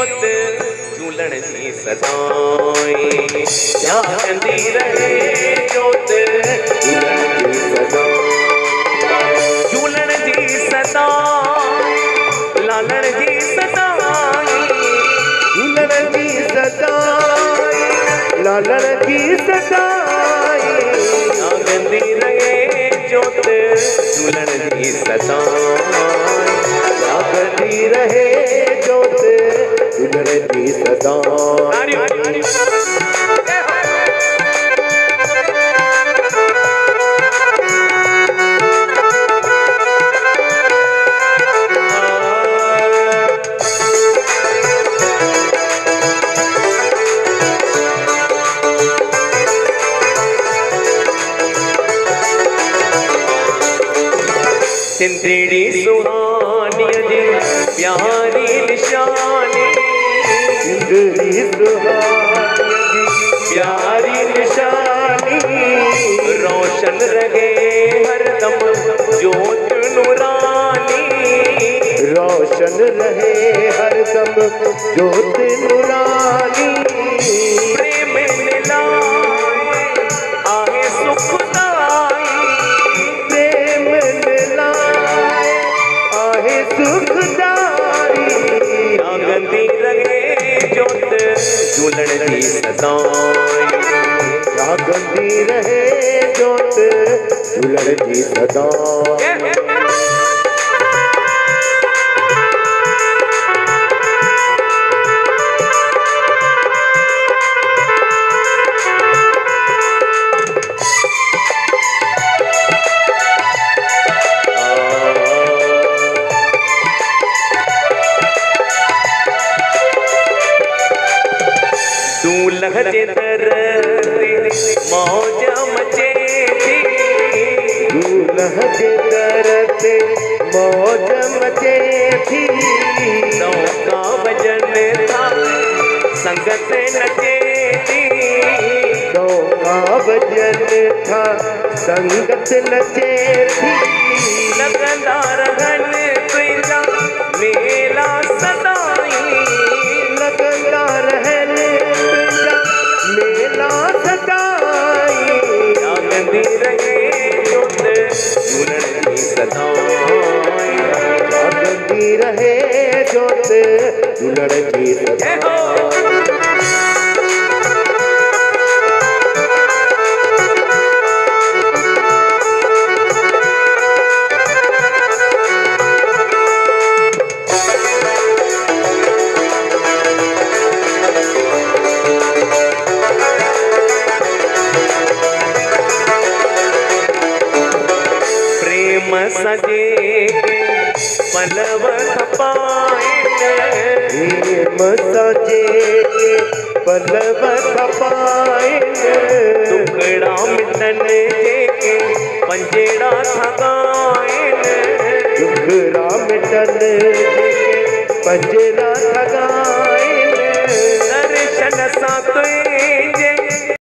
जोत झूलण जी सदाई जागंदी रहे जोत झूलण जी सदाई झूलण जी सदाई लालण जी सदाई झूलण जी सदाई लालण जी सदाई जागंदी रहे जोत झूलण जी सदाई जागती रहे जोत झूलण जी सदाई सिंदड़ी सुहानी जी प्यारी निशानी सिंदड़ी सुहानी प्यारी निशानी रोशन रहे हरदम जोत नूरानी रोशन रहे हरदम जोत नूरानी प्रेम मिलाए आहे सुखदाई प्रेम मिलाए आहे सुखदाई जागंदी रहे जोत झूलण जी सदाई जागंदी रहे जोत झूलण जी सदाई दूल्हा जे दर ते मौज मचे थी दूल्हा के दर ते मौज मचे थी नौका भजन था संगत नचे थी नौका भजन था संगत नचे थी लगंदा रहन तुझा मेला सदाई लगंदा रहन तुझा मेला सदाई जागंदी रहे जोत झूलण जी सदाई जागंदी रहे जोत झूलण जी सदाई सजे पलव खपाइन प्रेम सजे पलव खपाइन टुकड़ा मिटन जेके पंजेड़ा थगाइन टुकड़ा मिटन जेके पंजेड़ा थगाइन दर्शन सां तुए